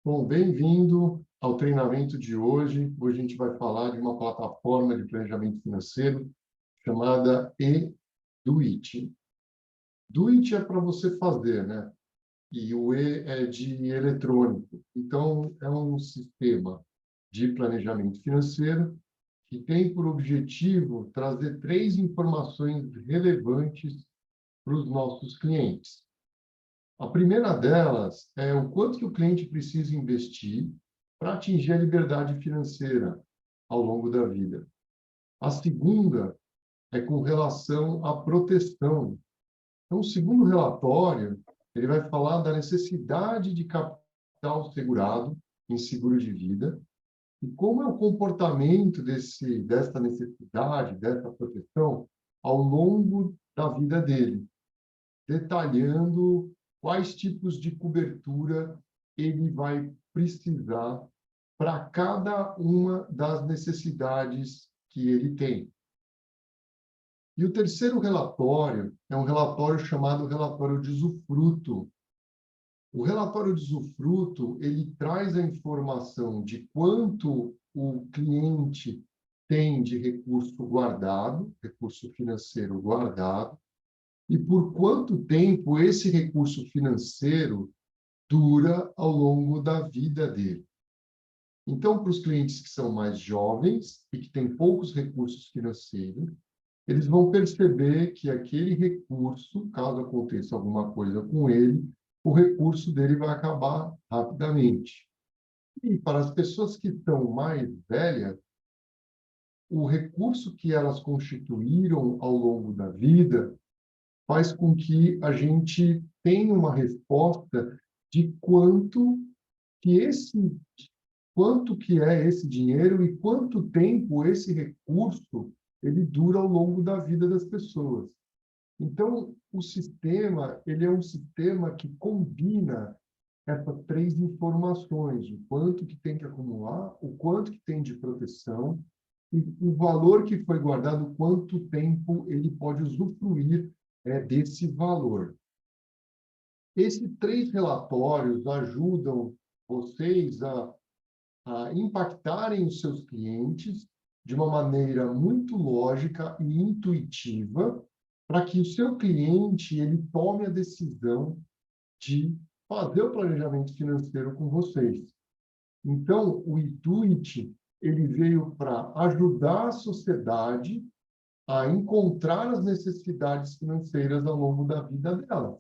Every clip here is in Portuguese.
Bom, bem-vindo ao treinamento de hoje. Hoje a gente vai falar de uma plataforma de planejamento financeiro chamada eDuit. Duit é para você fazer, né? E o E é de eletrônico. Então, é um sistema de planejamento financeiro que tem por objetivo trazer três informações relevantes para os nossos clientes. A primeira delas é o quanto que o cliente precisa investir para atingir a liberdade financeira ao longo da vida. A segunda é com relação à proteção. Então, segundo o relatório, ele vai falar da necessidade de capital segurado em seguro de vida e como é o comportamento dessa necessidade, dessa proteção ao longo da vida dele, detalhando quais tipos de cobertura ele vai precisar para cada uma das necessidades que ele tem. E o terceiro relatório é um relatório chamado relatório de usufruto. O relatório de usufruto, ele traz a informação de quanto o cliente tem de recurso guardado, recurso financeiro guardado, e por quanto tempo esse recurso financeiro dura ao longo da vida dele. Então, para os clientes que são mais jovens e que têm poucos recursos financeiros, eles vão perceber que aquele recurso, caso aconteça alguma coisa com ele, o recurso dele vai acabar rapidamente. E para as pessoas que estão mais velhas, o recurso que elas constituíram ao longo da vida faz com que a gente tenha uma resposta de quanto que é esse dinheiro e quanto tempo esse recurso ele dura ao longo da vida das pessoas. Então, o sistema, ele é um sistema que combina essas três informações, o quanto que tem que acumular, o quanto que tem de proteção e o valor que foi guardado, quanto tempo ele pode usufruir desse valor. Esses três relatórios ajudam vocês a impactarem os seus clientes de uma maneira muito lógica e intuitiva, para que o seu cliente ele tome a decisão de fazer o planejamento financeiro com vocês. Então, o Intuit ele veio para ajudar a sociedade a encontrar as necessidades financeiras ao longo da vida delas.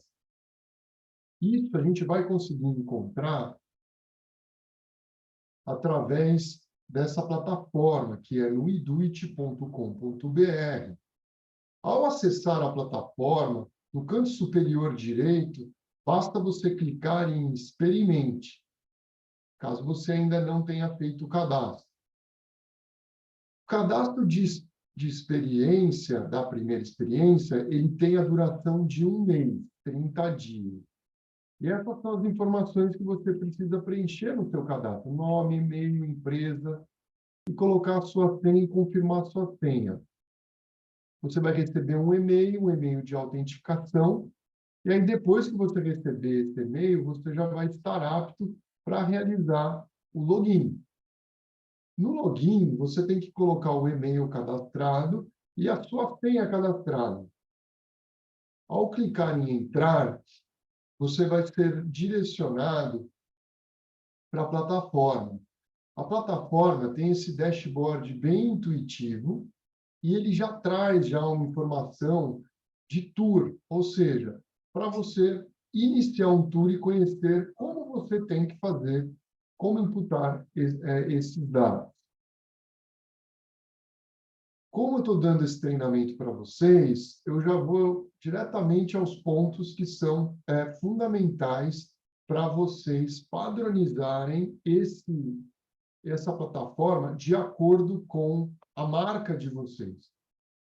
Isso a gente vai conseguir encontrar através dessa plataforma, que é no iduit.com.br. Ao acessar a plataforma, no canto superior direito, basta você clicar em Experimente, caso você ainda não tenha feito o cadastro. O cadastro de experiência, da primeira experiência, ele tem a duração de 1 mês, 30 dias. E essas são as informações que você precisa preencher no seu cadastro: nome, e-mail, empresa, e colocar a sua senha e confirmar a sua senha. Você vai receber um e-mail de autenticação, e aí depois que você receber esse e-mail, você já vai estar apto para realizar o login. No login, você tem que colocar o e-mail cadastrado e a sua senha cadastrada. Ao clicar em entrar, você vai ser direcionado para a plataforma. A plataforma tem esse dashboard bem intuitivo e ele já traz uma informação de tour, ou seja, para você iniciar um tour e conhecer como você tem que fazer, como imputar esses dados. Como eu estou dando esse treinamento para vocês, eu já vou diretamente aos pontos que são fundamentais para vocês padronizarem essa plataforma de acordo com a marca de vocês.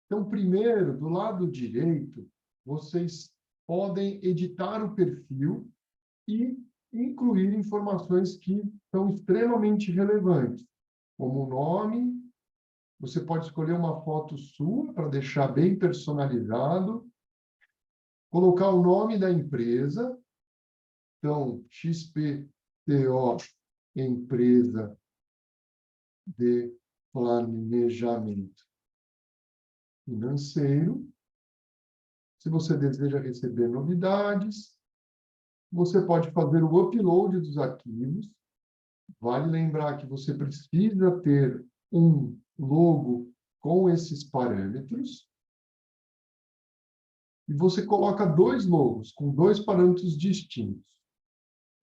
Então, primeiro, do lado direito, vocês podem editar o perfil e incluir informações que são extremamente relevantes, como o nome. Você pode escolher uma foto sua para deixar bem personalizado, colocar o nome da empresa, então XPTO empresa de planejamento financeiro. Se você deseja receber novidades, você pode fazer o upload dos arquivos. Vale lembrar que você precisa ter um logo com esses parâmetros. E você coloca 2 logos com 2 parâmetros distintos.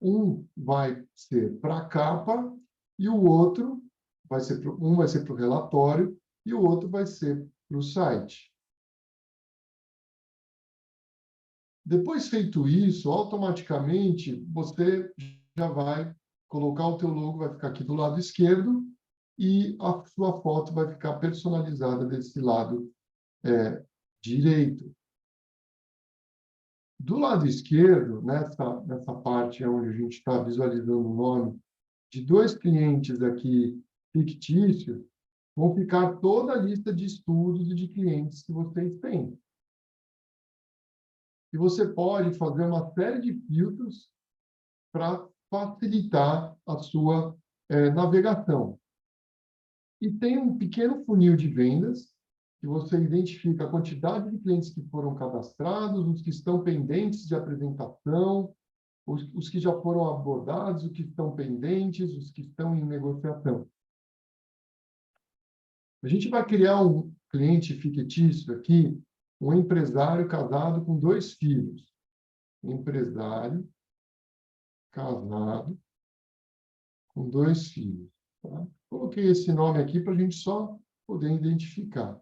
Um vai ser para a capa e o outro vai ser para o relatório e o outro vai ser para o site. Depois feito isso, automaticamente você já vai colocar o teu logo, vai ficar aqui do lado esquerdo e a sua foto vai ficar personalizada desse lado direito. Do lado esquerdo, nessa parte onde a gente está visualizando o nome de 2 clientes aqui fictícios, vão ficar toda a lista de estudos e de clientes que vocês têm. E você pode fazer uma série de filtros para facilitar a sua navegação. E tem um pequeno funil de vendas, que você identifica a quantidade de clientes que foram cadastrados, os que estão pendentes de apresentação, os que já foram abordados, os que estão pendentes, os que estão em negociação. A gente vai criar um cliente fictício aqui, um empresário casado com 2 filhos. Empresário casado com 2 filhos. Tá? Coloquei esse nome aqui para a gente só poder identificar.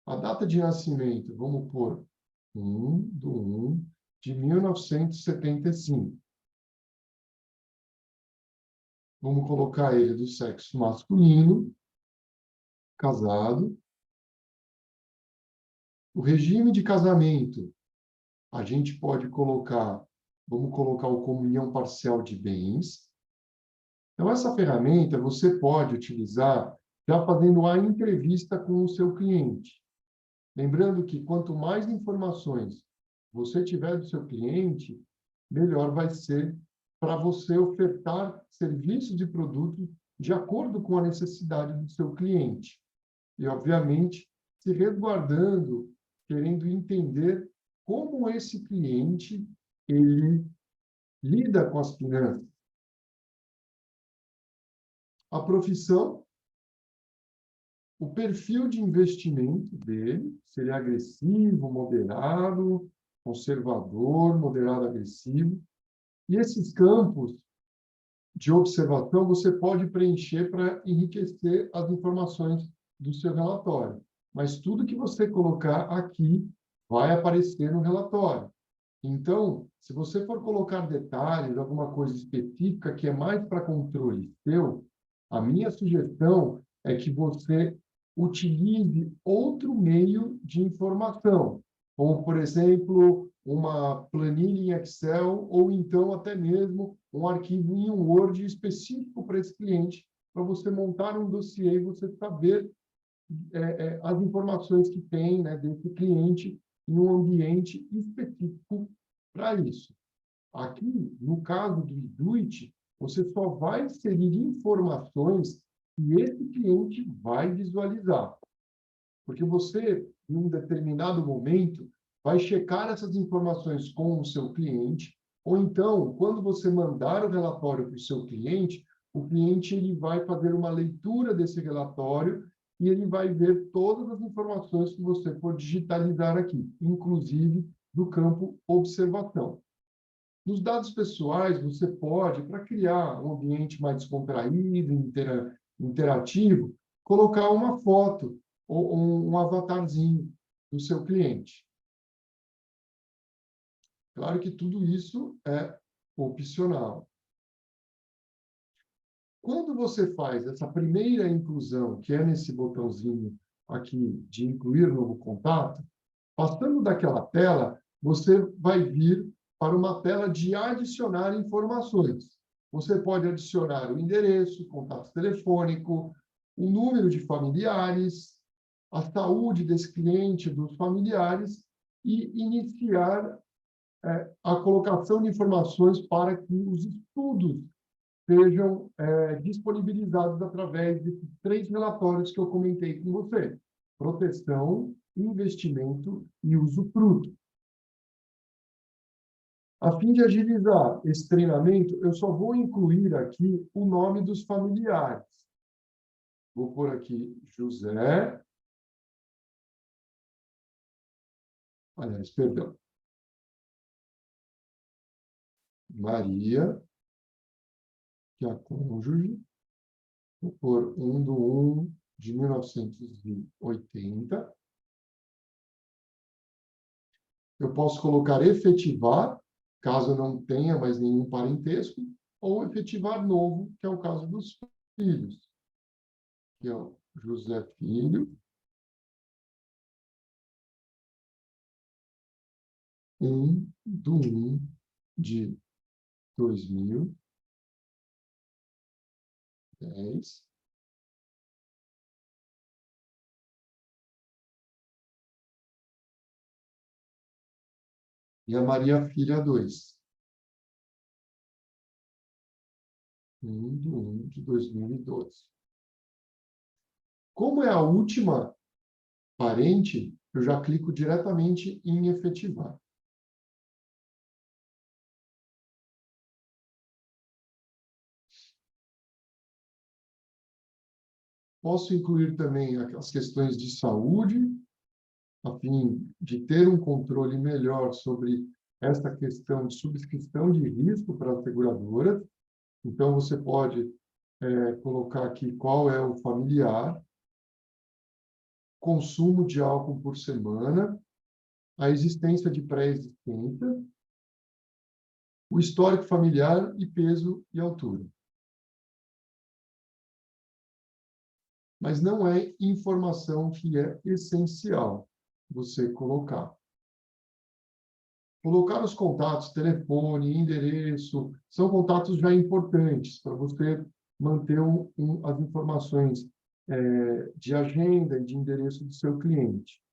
A data de nascimento, vamos pôr 1/1 de 1975. Vamos colocar ele do sexo masculino, casado. O regime de casamento, a gente pode colocar, vamos colocar o comunhão parcial de bens. Então, essa ferramenta você pode utilizar já fazendo a entrevista com o seu cliente. Lembrando que quanto mais informações você tiver do seu cliente, melhor vai ser para você ofertar serviços e produtos de acordo com a necessidade do seu cliente. E, obviamente, se resguardando, querendo entender como esse cliente ele lida com as finanças. A profissão, o perfil de investimento dele, se ele é agressivo, moderado, conservador, moderado, agressivo. E esses campos de observação você pode preencher para enriquecer as informações do seu relatório. Mas tudo que você colocar aqui vai aparecer no relatório. Então, se você for colocar detalhes, alguma coisa específica que é mais para controle seu, a minha sugestão é que você utilize outro meio de informação, como, por exemplo, uma planilha em Excel ou então até mesmo um arquivo em Word específico para esse cliente, para você montar um dossiê e você saber as informações que tem, né, desse cliente em um ambiente específico para isso. Aqui, no caso do Eduit, você só vai inserir informações que esse cliente vai visualizar. Porque você, em um determinado momento, vai checar essas informações com o seu cliente, ou então, quando você mandar o relatório para o cliente ele vai fazer uma leitura desse relatório e ele vai ver todas as informações que você for digitalizar aqui, inclusive do campo observação. Nos dados pessoais, você pode, para criar um ambiente mais descontraído, interativo, colocar uma foto ou um avatarzinho do seu cliente. Claro que tudo isso é opcional. Quando você faz essa primeira inclusão, que é nesse botãozinho aqui de incluir novo contato, passando daquela tela, você vai vir para uma tela de adicionar informações. Você pode adicionar o endereço, contato telefônico, o número de familiares, a saúde desse cliente, dos familiares, e iniciar a colocação de informações para que os estudos sejam disponibilizados através desses 3 relatórios que eu comentei com você: proteção, investimento e usufruto. A fim de agilizar esse treinamento, eu só vou incluir aqui o nome dos familiares. Vou pôr aqui José. Aliás, perdão. Maria, que é a cônjuge. Vou pôr 1/1 de 1980. Eu posso colocar efetivar, caso não tenha mais nenhum parentesco, ou efetivar novo, que é o caso dos filhos, que é o José Filho, 1/1 de 2010. E a Maria Filha 2. 1/1 de 2012. Como é a última parente, eu já clico diretamente em efetivar. Posso incluir também as questões de saúde, a fim de ter um controle melhor sobre essa questão de subscrição de risco para a seguradora. Então, você pode colocar aqui qual é o familiar, consumo de álcool por semana, a existência de pré-existência, o histórico familiar e peso e altura. Mas não é informação que é essencial você colocar. Colocar os contatos, telefone, endereço, são contatos já importantes para você manter as informações de agenda e de endereço do seu cliente.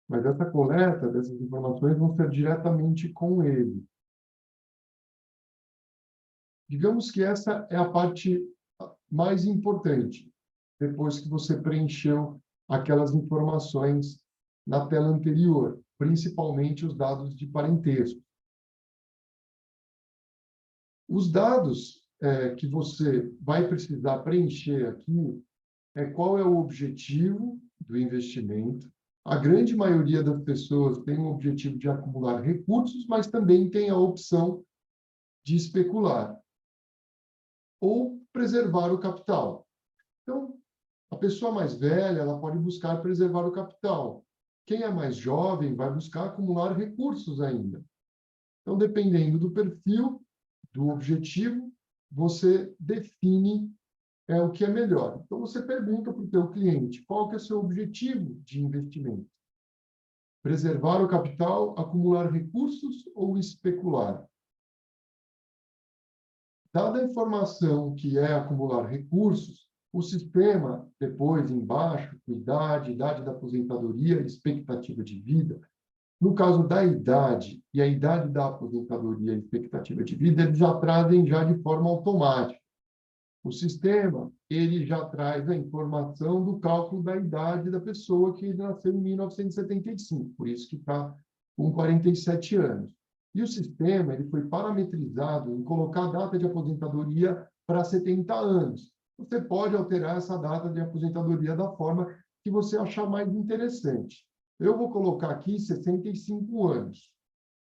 Mas essa coleta dessas informações vão ser diretamente com ele. Digamos que essa é a parte mais importante, depois que você preencheu aquelas informações na tela anterior, principalmente os dados de parentesco. Os dados que você vai precisar preencher aqui qual é o objetivo do investimento. A grande maioria das pessoas tem o objetivo de acumular recursos, mas também tem a opção de especular ou preservar o capital. Então, a pessoa mais velha, ela pode buscar preservar o capital. Quem é mais jovem vai buscar acumular recursos ainda. Então, dependendo do perfil, do objetivo, você define o que é melhor. Então, você pergunta para o teu cliente qual que é o seu objetivo de investimento. Preservar o capital, acumular recursos ou especular? Dada a informação que é acumular recursos, o sistema, depois, embaixo, idade da aposentadoria, expectativa de vida. No caso da idade e a idade da aposentadoria e expectativa de vida, eles já trazem já de forma automática. O sistema, ele já traz a informação do cálculo da idade da pessoa que nasceu em 1975, por isso que está com 47 anos. E o sistema, ele foi parametrizado em colocar a data de aposentadoria para 70 anos. Você pode alterar essa data de aposentadoria da forma que você achar mais interessante. Eu vou colocar aqui 65 anos.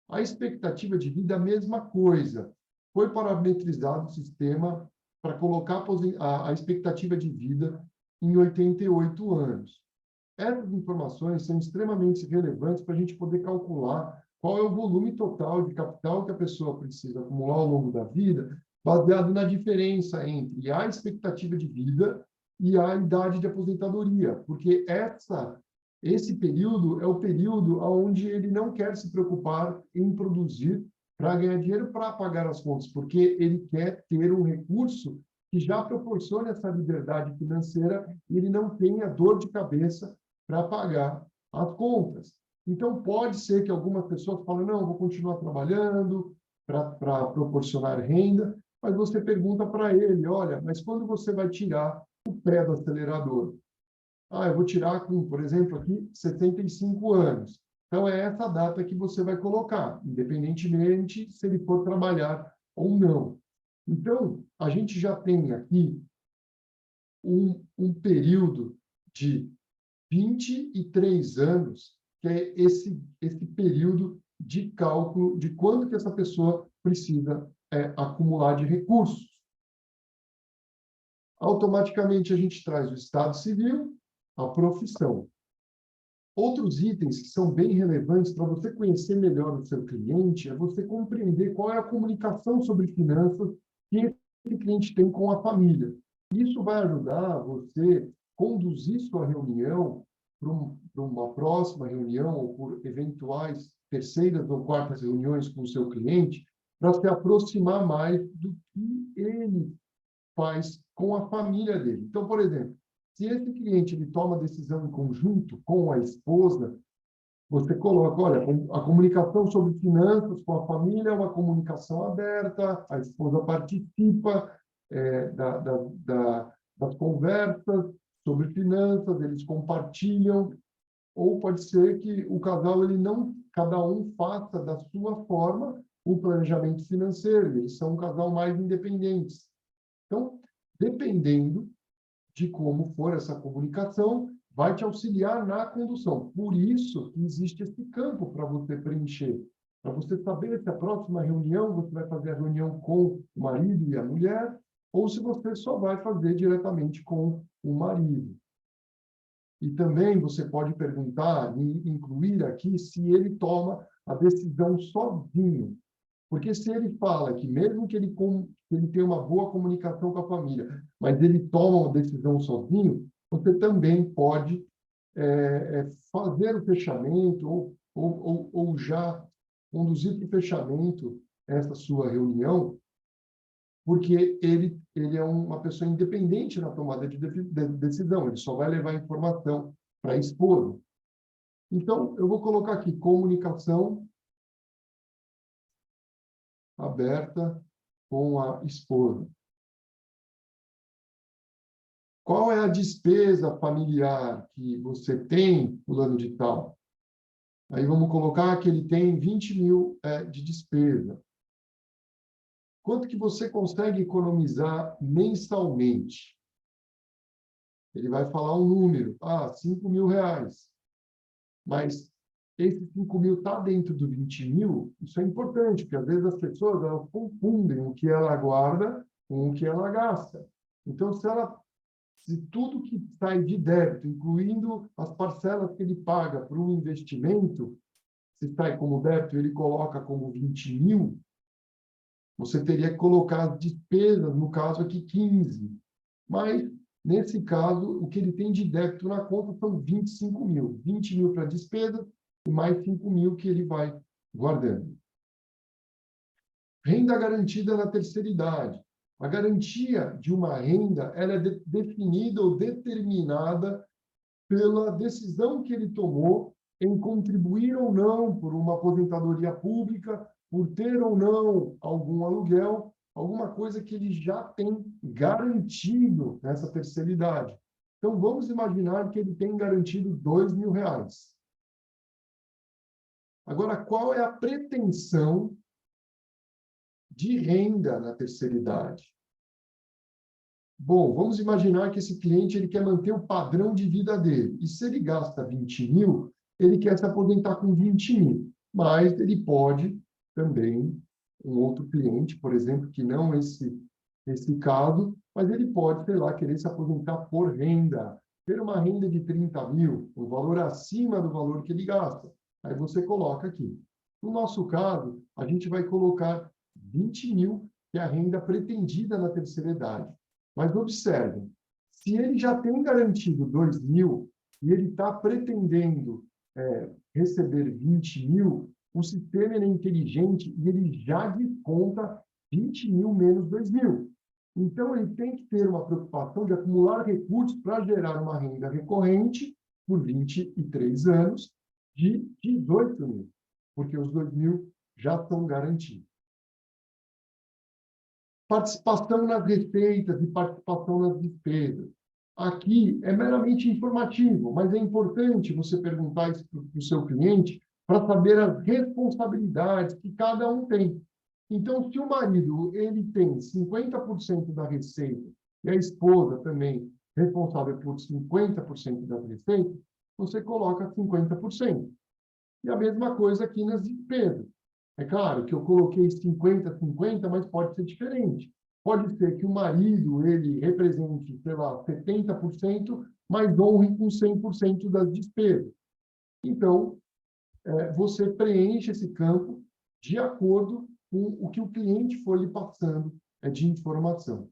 A expectativa de vida, a mesma coisa. Foi parametrizado o sistema para colocar a expectativa de vida em 88 anos. Essas informações são extremamente relevantes para a gente poder calcular qual é o volume total de capital que a pessoa precisa acumular ao longo da vida, baseado na diferença entre a expectativa de vida e a idade de aposentadoria, porque esse período é o período onde ele não quer se preocupar em produzir para ganhar dinheiro para pagar as contas, porque ele quer ter um recurso que já proporcione essa liberdade financeira e ele não tenha dor de cabeça para pagar as contas. Então, pode ser que algumas pessoas falem, não, vou continuar trabalhando para proporcionar renda, mas você pergunta para ele, olha, mas quando você vai tirar o pé do acelerador? Ah, eu vou tirar com, por exemplo, aqui, 75 anos. Então, é essa data que você vai colocar, independentemente se ele for trabalhar ou não. Então, a gente já tem aqui um período de 23 anos, que é esse período de cálculo de quanto que essa pessoa precisa acumular de recursos. Automaticamente, a gente traz o estado civil, a profissão. Outros itens que são bem relevantes para você conhecer melhor o seu cliente é você compreender qual é a comunicação sobre finanças que esse cliente tem com a família. Isso vai ajudar você conduzir sua reunião para uma próxima reunião ou por eventuais terceiras ou quartas reuniões com o seu cliente para se aproximar mais do que ele faz com a família dele. Então, por exemplo, se esse cliente ele toma decisão em conjunto com a esposa, você coloca, olha, a comunicação sobre finanças com a família é uma comunicação aberta, a esposa participa das conversas sobre finanças, eles compartilham, ou pode ser que o casal, ele não, cada um faça da sua forma o planejamento financeiro, eles são um casal mais independentes. Então, dependendo de como for essa comunicação, vai te auxiliar na condução. Por isso que existe esse campo para você preencher, para você saber se a próxima reunião você vai fazer a reunião com o marido e a mulher, ou se você só vai fazer diretamente com o marido. E também você pode perguntar e incluir aqui se ele toma a decisão sozinho. Porque se ele fala que mesmo que ele tenha uma boa comunicação com a família, mas ele toma uma decisão sozinho, você também pode fazer o fechamento ou já conduzir para o fechamento essa sua reunião, porque ele é uma pessoa independente na tomada de decisão, ele só vai levar informação para a esposa. Então, eu vou colocar aqui comunicação aberta com a esposa. Qual é a despesa familiar que você tem, fulano de tal? Aí vamos colocar que ele tem 20 mil de despesa. Quanto que você consegue economizar mensalmente? Ele vai falar um número. 5 mil reais. Mas esse 5 mil está dentro do 20 mil? Isso é importante, porque às vezes as pessoas elas confundem o que ela guarda com o que ela gasta. Então, se tudo que sai de débito, incluindo as parcelas que ele paga para um investimento, se sai como débito, ele coloca como 20 mil, você teria que colocar as despesas, no caso aqui, 15. Mas, nesse caso, o que ele tem de débito na conta são 25 mil. 20 mil para despesa e mais 5 mil que ele vai guardando. Renda garantida na terceira idade. A garantia de uma renda ela é definida ou determinada pela decisão que ele tomou em contribuir ou não por uma aposentadoria pública, por ter ou não algum aluguel, alguma coisa que ele já tem garantido nessa terceira idade. Então, vamos imaginar que ele tem garantido 2 mil reais. Agora, qual é a pretensão de renda na terceira idade? Bom, vamos imaginar que esse cliente ele quer manter o padrão de vida dele. E se ele gasta 20 mil, ele quer se aposentar com 20 mil. Mas ele pode também, um outro cliente, por exemplo, que não esse caso, mas ele pode, sei lá, querer se aposentar por renda. Ter uma renda de 30 mil, um valor acima do valor que ele gasta. Aí você coloca aqui. No nosso caso, a gente vai colocar 20 mil, que é a renda pretendida na terceira idade. Mas observe, se ele já tem garantido 2 mil e ele está pretendendo receber 20 mil, o sistema é inteligente e ele já desconta 20 mil menos 2 mil. Então, ele tem que ter uma preocupação de acumular recursos para gerar uma renda recorrente por 23 anos de 18 mil, porque os 2 mil já estão garantidos. Participação nas receitas e participação nas despesas. Aqui é meramente informativo, mas é importante você perguntar isso para o seu cliente para saber as responsabilidades que cada um tem. Então, se o marido ele tem 50% da receita e a esposa também responsável por 50% da receita, você coloca 50%. E a mesma coisa aqui nas despesas. É claro que eu coloquei 50-50, mas pode ser diferente. Pode ser que o marido ele represente, sei lá, 70%, mas honre com 100% das despesas. Então, você preenche esse campo de acordo com o que o cliente for lhe passando de informação.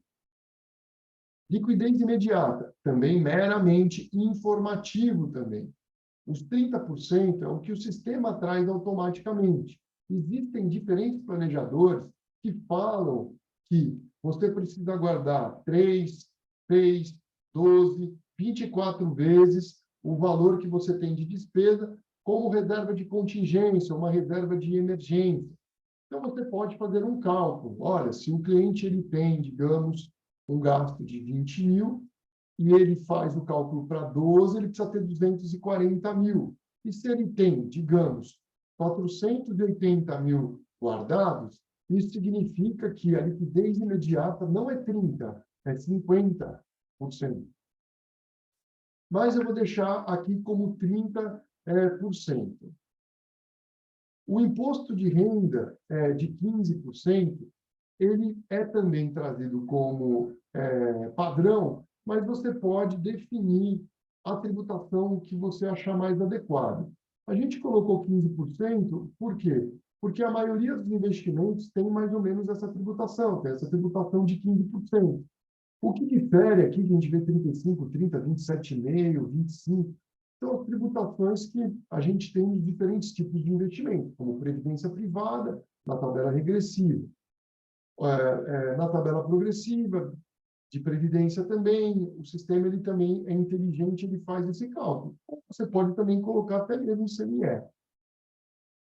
Liquidez imediata, também meramente informativo também. Os 30% é o que o sistema traz automaticamente. Existem diferentes planejadores que falam que você precisa guardar 3, 6, 12, 24 vezes o valor que você tem de despesa como reserva de contingência, uma reserva de emergência. Então, você pode fazer um cálculo. Olha, se o cliente ele tem, digamos, um gasto de 20 mil, e ele faz o cálculo para 12, ele precisa ter 240 mil. E se ele tem, digamos, 480 mil guardados, isso significa que a liquidez imediata não é 30%, é 50%. Mas eu vou deixar aqui como 30%. O imposto de renda de 15%, ele é também trazido como padrão, mas você pode definir a tributação que você achar mais adequada. A gente colocou 15%, por quê? Porque a maioria dos investimentos tem mais ou menos essa tributação, tem essa tributação de 15%. O que difere aqui, que a gente vê 35, 30, 27,5, 25%, são as tributações que a gente tem em diferentes tipos de investimento, como previdência privada, na tabela regressiva, na tabela progressiva, de previdência também, o sistema ele também é inteligente, ele faz esse cálculo. Você pode também colocar até mesmo o CME.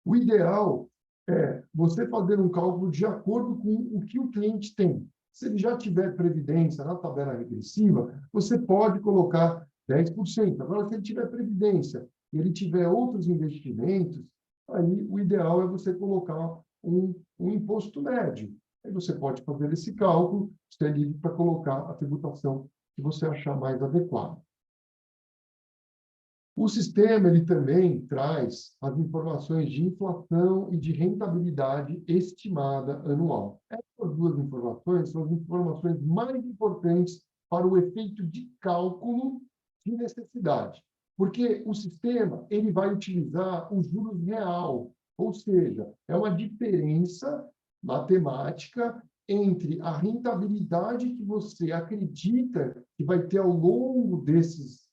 O ideal é você fazer um cálculo de acordo com o que o cliente tem. Se ele já tiver previdência na tabela regressiva, você pode colocar 10%. Agora, se ele tiver previdência e ele tiver outros investimentos, aí o ideal é você colocar um imposto médio. Aí você pode fazer esse cálculo, você é livre para colocar a tributação que você achar mais adequada. O sistema ele também traz as informações de inflação e de rentabilidade estimada anual. Essas duas informações são as informações mais importantes para o efeito de cálculo de necessidade, porque o sistema ele vai utilizar o juros real, ou seja, é uma diferença matemática entre a rentabilidade que você acredita que vai ter ao longo desses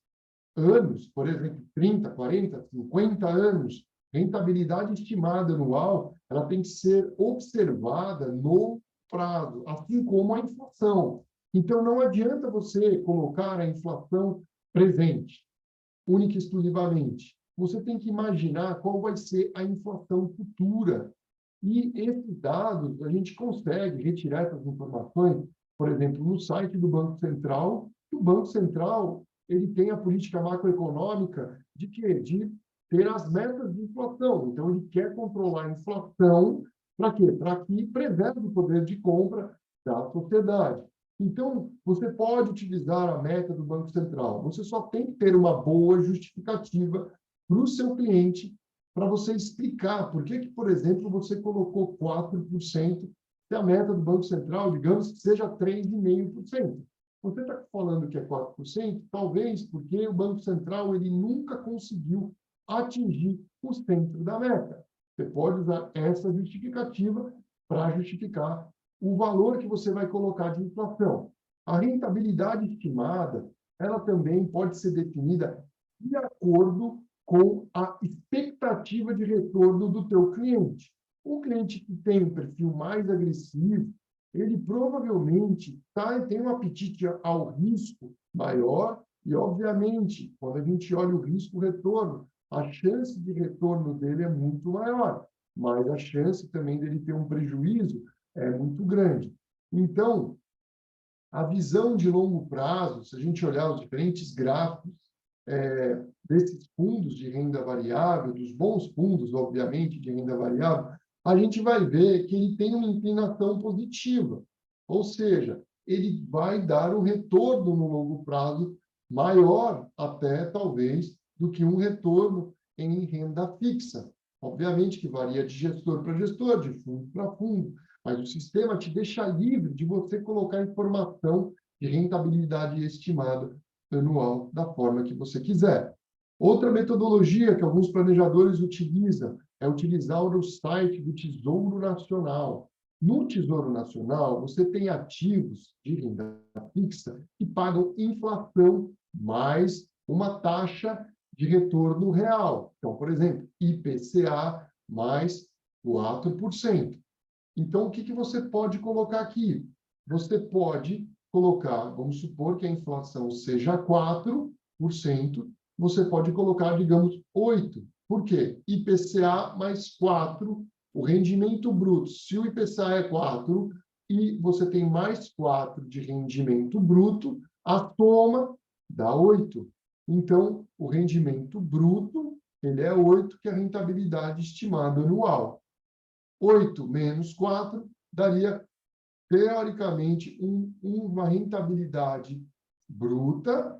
anos, por exemplo, 30, 40, 50 anos, rentabilidade estimada anual, ela tem que ser observada no prazo, assim como a inflação. Então, não adianta você colocar a inflação presente, única e exclusivamente. Você tem que imaginar qual vai ser a inflação futura. E esses dados, a gente consegue retirar essas informações, por exemplo, no site do Banco Central. O Banco Central ele tem a política macroeconômica de quê? De ter as metas de inflação. Então, ele quer controlar a inflação para quê? Para que preserve o poder de compra da sociedade. Então, você pode utilizar a meta do Banco Central. Você só tem que ter uma boa justificativa para o seu cliente, para você explicar por que, por exemplo, você colocou 4%, se a meta do Banco Central, digamos, que seja 3,5%. Você está falando que é 4%, talvez porque o Banco Central ele nunca conseguiu atingir o centro da meta. Você pode usar essa justificativa para justificar o valor que você vai colocar de inflação. A rentabilidade estimada, ela também pode ser definida de acordo com a expectativa de retorno do teu cliente. O cliente que tem um perfil mais agressivo, ele provavelmente tem um apetite ao risco maior e, obviamente, quando a gente olha o risco-retorno, a chance de retorno dele é muito maior, mas a chance também dele ter um prejuízo é muito grande. Então, a visão de longo prazo, se a gente olhar os diferentes gráficos desses fundos de renda variável, dos bons fundos, obviamente, de renda variável, a gente vai ver que ele tem uma inclinação positiva. Ou seja, ele vai dar um retorno no longo prazo maior, até talvez, do que um retorno em renda fixa. Obviamente que varia de gestor para gestor, de fundo para fundo, mas o sistema te deixa livre de você colocar informação de rentabilidade estimada anual da forma que você quiser. Outra metodologia que alguns planejadores utilizam é utilizar o site do Tesouro Nacional. No Tesouro Nacional, você tem ativos de renda fixa que pagam inflação mais uma taxa de retorno real. Então, por exemplo, IPCA mais 4%. Então, o que você pode colocar aqui? Você pode colocar, vamos supor que a inflação seja 4%, você pode colocar, digamos, 8%. Por quê? IPCA mais 4%, o rendimento bruto. Se o IPCA é 4% e você tem mais 4% de rendimento bruto, a soma dá 8%. Então, o rendimento bruto, ele é 8%, que é a rentabilidade estimada anual. 8 menos 4 daria, teoricamente, uma rentabilidade bruta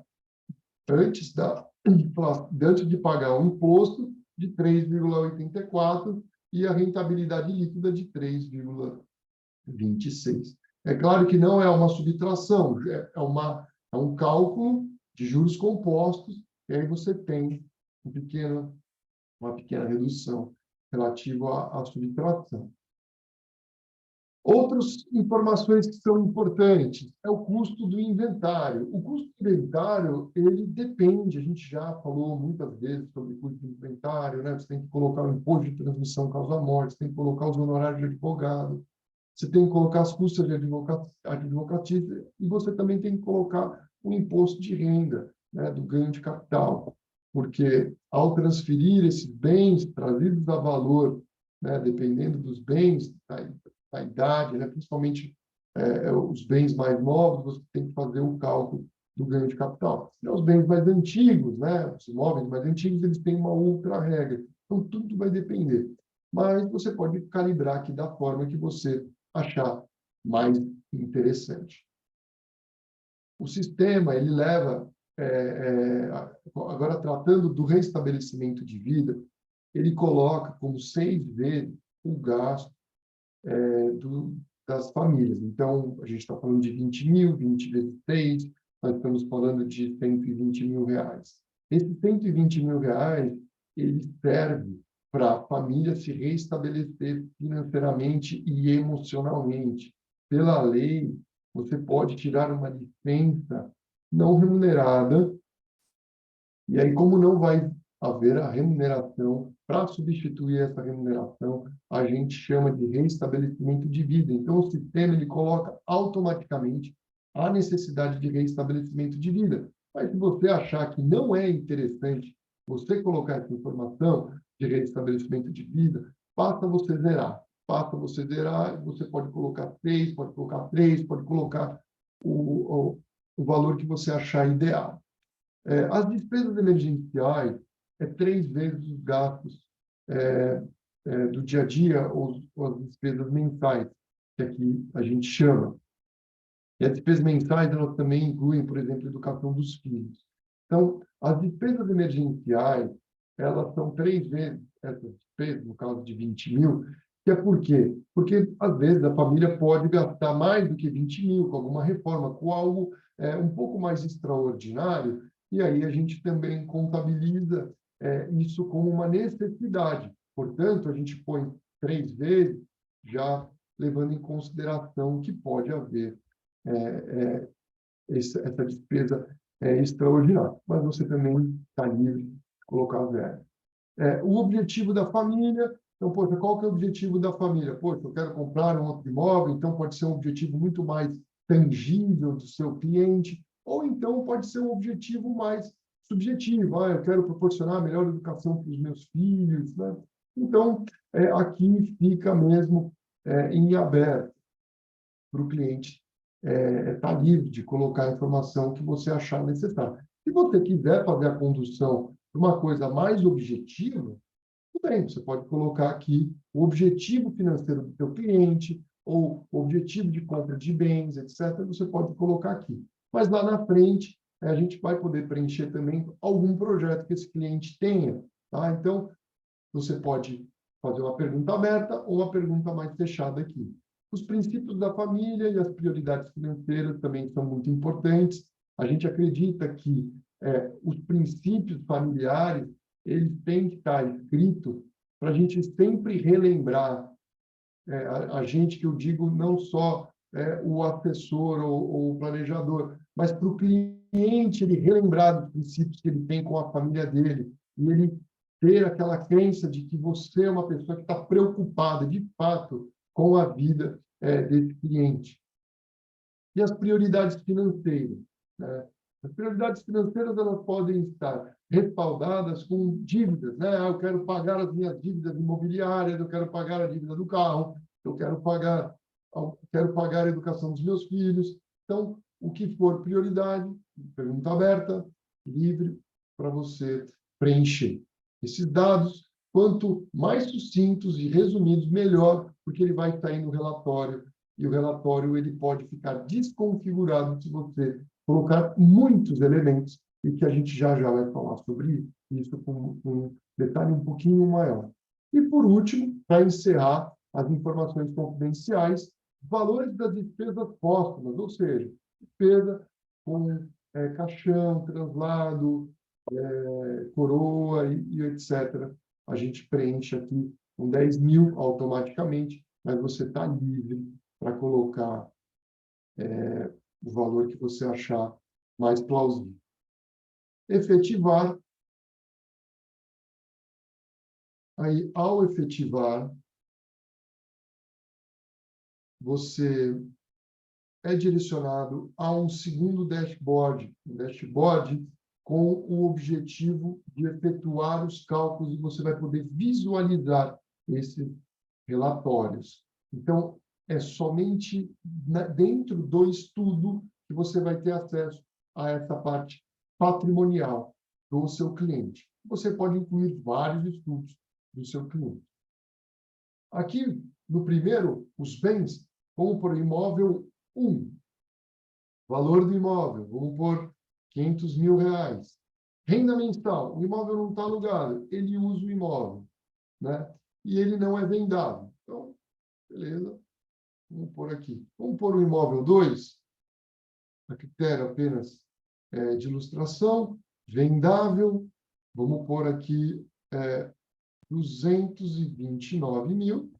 antes de pagar o imposto de 3,84 e a rentabilidade líquida de 3,26. É claro que não é uma subtração, é um cálculo de juros compostos, e aí você tem uma pequena redução relativa à subtração. Outras informações que são importantes é o custo do inventário. O custo do inventário, ele depende, a gente já falou muitas vezes sobre o custo do inventário, né? Você tem que colocar o imposto de transmissão causa-morte, você tem que colocar os honorários de advogado, você tem que colocar as custas de advocatícia e você também tem que colocar o imposto de renda, né, do ganho de capital, porque ao transferir esses bens trazidos a valor, né, dependendo dos bens, da idade, né, principalmente os bens mais novos, você tem que fazer o cálculo do ganho de capital. E os bens mais antigos, né, os imóveis mais antigos, eles têm uma outra regra. Então, tudo vai depender. Mas você pode calibrar aqui da forma que você achar mais interessante. O sistema, ele leva, agora tratando do restabelecimento de vida, ele coloca como 6 vezes o gasto das famílias. Então, a gente está falando de 20 mil, 20 vezes 6, nós estamos falando de 120 mil reais. Esse 120 mil reais, ele serve para a família se restabelecer financeiramente e emocionalmente. Pela lei, você pode tirar uma licença não remunerada, e aí, como não vai haver a remuneração, para substituir essa remuneração, a gente chama de reestabelecimento de vida. Então, o sistema ele coloca automaticamente a necessidade de reestabelecimento de vida. Mas se você achar que não é interessante você colocar essa informação de reestabelecimento de vida, basta você zerar. Basta você zerar, você pode colocar 6, pode colocar 3, pode colocar o valor que você achar ideal. As despesas emergenciais 3 vezes os gastos do dia a dia ou as despesas mensais, que aqui a gente chama. E as despesas mensais, elas também incluem, por exemplo, a educação dos filhos. Então, as despesas emergenciais, elas são 3 vezes essas despesas, no caso de 20 mil, que é por quê? Porque, às vezes, a família pode gastar mais do que 20 mil com alguma reforma, com algo um pouco mais extraordinário, e aí a gente também contabiliza isso como uma necessidade. Portanto, a gente põe 3 vezes, já levando em consideração que pode haver essa despesa extraordinária. Mas você também está livre de colocar zero. O objetivo da família, então, poxa, qual que é o objetivo da família? Poxa, eu quero comprar um outro imóvel, então pode ser um objetivo muito mais tangível do seu cliente, ou então pode ser um objetivo mais subjetivo. Eu quero proporcionar a melhor educação para os meus filhos, né? Então, aqui fica mesmo em aberto. para o cliente estar livre de colocar a informação que você achar necessária. Se você quiser fazer a condução de uma coisa mais objetiva, tudo bem, você pode colocar aqui o objetivo financeiro do seu cliente ou o objetivo de compra de bens, etc. Você pode colocar aqui. Mas lá na frente, a gente vai poder preencher também algum projeto que esse cliente tenha. Tá? Então, você pode fazer uma pergunta aberta ou uma pergunta mais fechada aqui. Os princípios da família e as prioridades financeiras também são muito importantes. A gente acredita que os princípios familiares eles têm que estar escritos para a gente sempre relembrar a gente, que eu digo não só o assessor ou o planejador, mas para o cliente ele relembrar dos princípios que ele tem com a família dele e ele ter aquela crença de que você é uma pessoa que está preocupada, de fato, com a vida desse cliente. E as prioridades financeiras, né? As prioridades financeiras elas podem estar respaldadas com dívidas, né? Eu quero pagar as minhas dívidas imobiliárias, eu quero pagar a dívida do carro, eu quero pagar a educação dos meus filhos. Então, o que for prioridade, pergunta aberta, livre para você preencher. Esses dados, quanto mais sucintos e resumidos, melhor, porque ele vai estar aí no relatório e o relatório ele pode ficar desconfigurado se você colocar muitos elementos e que a gente já vai falar sobre isso com um detalhe um pouquinho maior. E, por último, para encerrar, as informações confidenciais, valores das despesas póstumas, ou seja, despesa com caixão, translado, coroa e etc. A gente preenche aqui com 10 mil automaticamente, mas você está livre para colocar o valor que você achar mais plausível. Efetivar. Aí, ao efetivar, você é direcionado a um segundo dashboard, um dashboard com o objetivo de efetuar os cálculos e você vai poder visualizar esses relatórios. Então, é somente dentro do estudo que você vai ter acesso a essa parte patrimonial do seu cliente. Você pode incluir vários estudos do seu cliente. Aqui, no primeiro, os bens, vamos por imóvel 1. Valor do imóvel, vamos por R$500.000. Renda mensal, o imóvel não está alugado, ele usa o imóvel, né? E ele não é vendável. Então, beleza, vamos pôr aqui. Vamos pôr o imóvel 2, a critério apenas de ilustração, vendável, vamos pôr aqui 229 mil,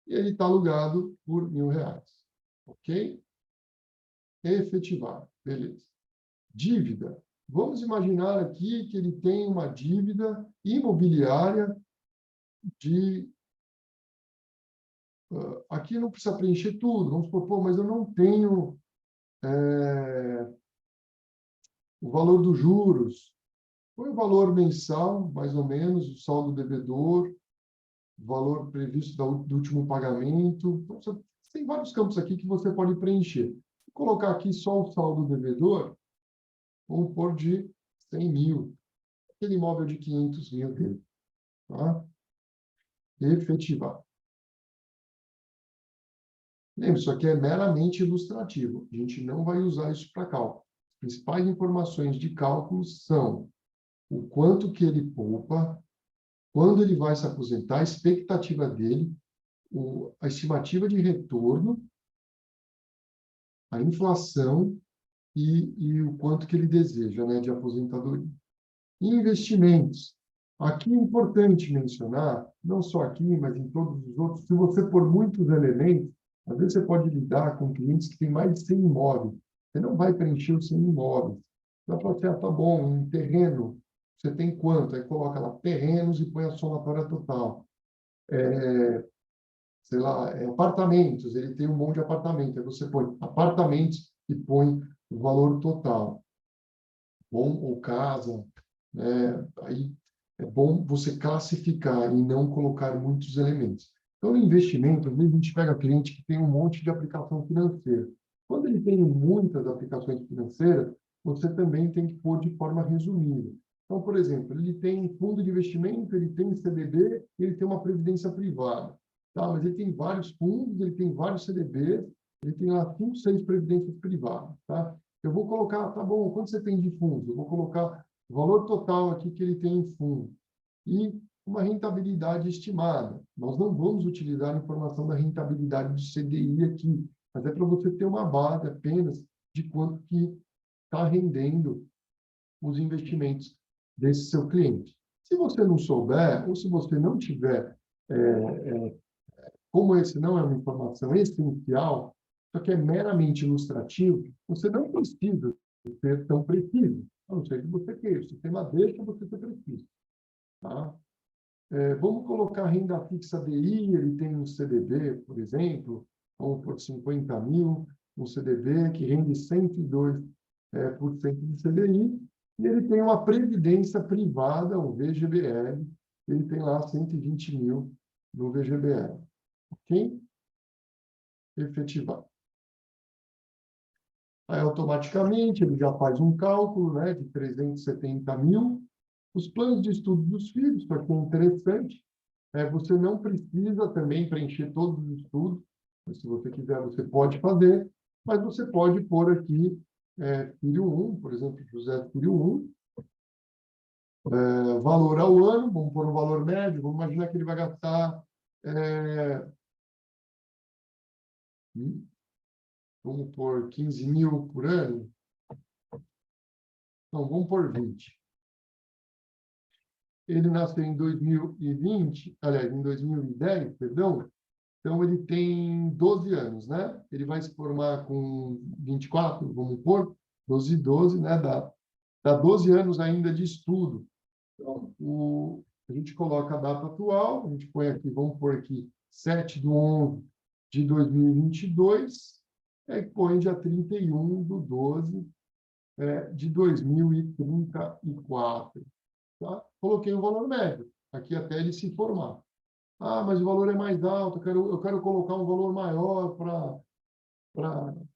e ele está alugado por R$1.000. Ok? Efetivar, beleza. Dívida. Vamos imaginar aqui que ele tem uma dívida imobiliária de... aqui não precisa preencher tudo. Vamos supor, mas eu não tenho o valor dos juros. Põe o valor mensal, mais ou menos, o saldo devedor, o valor previsto do último pagamento. Então, você tem vários campos aqui que você pode preencher. Vou colocar aqui só o saldo devedor, vamos pôr de 100 mil. Aquele imóvel de 500 mil dele. Tá? Efetivar. Lembre, isso aqui é meramente ilustrativo. A gente não vai usar isso para cálculo. As principais informações de cálculo são o quanto que ele poupa, quando ele vai se aposentar, a expectativa dele, a estimativa de retorno, a inflação e o quanto que ele deseja, né, de aposentadoria. Investimentos. Aqui é importante mencionar, não só aqui, mas em todos os outros, se você pôr muitos elementos, às vezes você pode lidar com clientes que têm mais de 100 imóveis. Você não vai preencher os 100 imóveis. Você vai falar, tá bom, um terreno, você tem quanto? Aí coloca lá terrenos e põe a somatória total. Sei lá, apartamentos, ele tem um monte de apartamentos. Aí você põe apartamentos e põe o valor total. Bom ou casa, né? Aí é bom você classificar e não colocar muitos elementos. Então, no investimento, às vezes a gente pega cliente que tem um monte de aplicação financeira. Quando ele tem muitas aplicações financeiras, você também tem que pôr de forma resumida. Então, por exemplo, ele tem fundo de investimento, ele tem CDB, ele tem uma previdência privada. Tá? Mas ele tem vários fundos, ele tem vários CDBs, ele tem lá 5, 6 previdências privadas. Tá? Eu vou colocar, tá bom, quanto você tem de fundos? Eu vou colocar o valor total aqui que ele tem em fundo. E uma rentabilidade estimada. Nós não vamos utilizar a informação da rentabilidade do CDI aqui, mas é para você ter uma base apenas de quanto que está rendendo os investimentos desse seu cliente. Se você não souber, ou se você não tiver, como esse não é uma informação essencial, só que é meramente ilustrativo, você não precisa ser tão preciso, a não ser que você queira. O sistema deixa você ser preciso. Tá? Vamos colocar renda fixa DI, ele tem um CDB, por exemplo, vamos por 50 mil, um CDB que rende 102% de CDI, e ele tem uma previdência privada, um VGBL, ele tem lá 120 mil no VGBL. Ok? Efetivar. Aí, automaticamente, ele já faz um cálculo, né, de 370 mil. Os planos de estudo dos filhos, isso aqui é interessante. Você não precisa também preencher todos os estudos. Se você quiser, você pode fazer, mas você pode pôr aqui filho 1, por exemplo, José filho 1, valor ao ano, vamos pôr um valor médio, vamos imaginar que ele vai gastar, vamos pôr 15 mil por ano, não, vamos pôr 20. Ele nasceu em 2020, aliás, em 2010, perdão, então ele tem 12 anos, né? Ele vai se formar com 24, vamos pôr, 12 e 12, né? Dá 12 anos ainda de estudo. Então, a gente coloca a data atual, a gente põe aqui, vamos pôr aqui, 7/11 de 2022, e põe dia 31/12 de 2034. Tá? Coloquei o valor médio, aqui até ele se formar. Ah, mas o valor é mais alto, eu quero colocar um valor maior para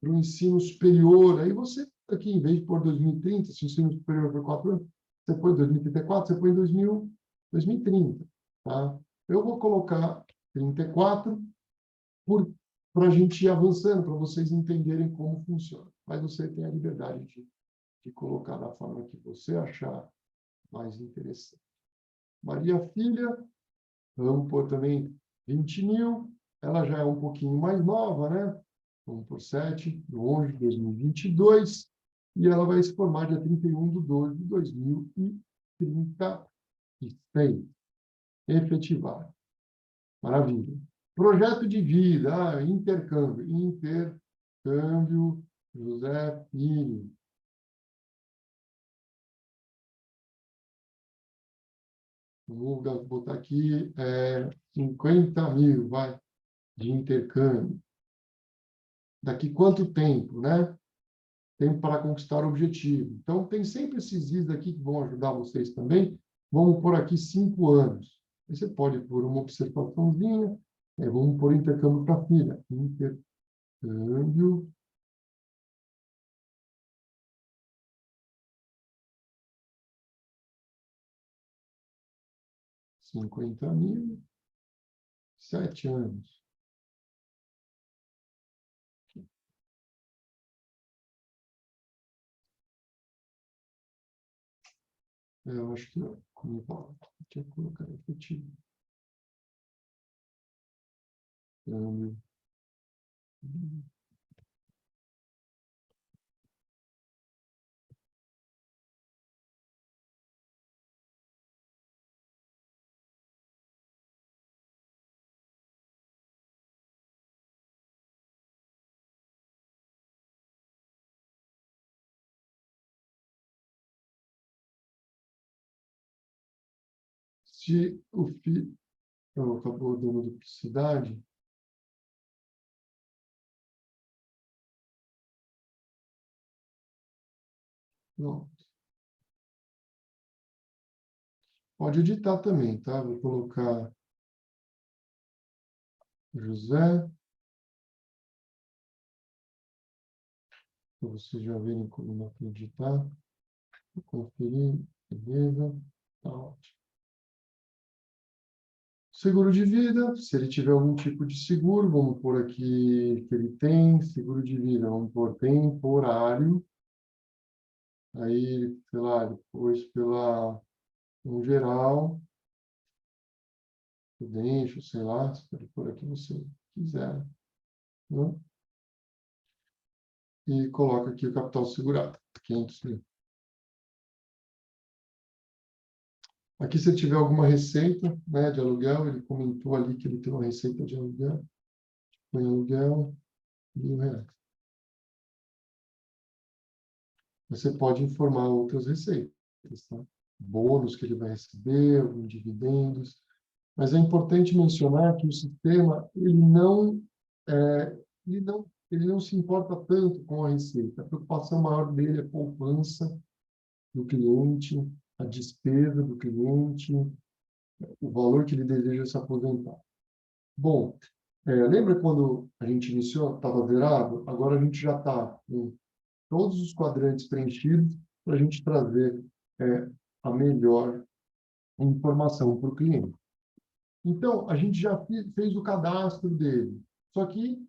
o ensino superior. Aí você, aqui, em vez de pôr 2030, se o ensino superior for 4 anos, você põe 2034, você põe 2030. Tá? Eu vou colocar 34 para a gente ir avançando, para vocês entenderem como funciona. Mas você tem a liberdade de colocar da forma que você achar mais interessante. Maria Filha, vamos pôr também 20 mil. Ela já é um pouquinho mais nova, né? Vamos por 7/11 de 2022. E ela vai se formar dia 31/12 de 2036. Efetivar. Maravilha. Projeto de vida, intercâmbio. Intercâmbio José Filho. Vou botar aqui 50 mil, vai, de intercâmbio. Daqui quanto tempo, né? Tempo para conquistar o objetivo. Então, tem sempre esses is aqui que vão ajudar vocês também. Vamos por aqui 5 anos. Aí você pode pôr uma observaçãozinha. Vamos pôr intercâmbio para a filha. Intercâmbio. R$ 50 mil. 7 anos. Eu acho que não. Como fala? Deixa eu colocar efetivo. Se o filho acabou dando duplicidade, não. Pode editar também, tá? Vou colocar José. Para vocês já verem como não acreditar. Vou conferir. Beleza. Tá ótimo. Seguro de vida, se ele tiver algum tipo de seguro, vamos pôr aqui que ele tem. Seguro de vida, vamos pôr temporário. Aí, sei lá, depois pela, no geral, prudente, sei lá, você pode pôr aqui você quiser, né? E coloca aqui o capital segurado, 500 mil. Aqui, se ele tiver alguma receita, né, de aluguel, ele comentou ali que ele tem uma receita de aluguel. Põe aluguel, R$ 1.000. Você pode informar outras receitas, tá? Bônus que ele vai receber, alguns dividendos. Mas é importante mencionar que o sistema ele não se importa tanto com a receita. A preocupação maior dele é a poupança do cliente, a despesa do cliente, o valor que ele deseja se aposentar. Bom, lembra quando a gente iniciou, estava zerado? Agora a gente já está com todos os quadrantes preenchidos para a gente trazer a melhor informação para o cliente. Então, a gente já fez o cadastro dele. Só que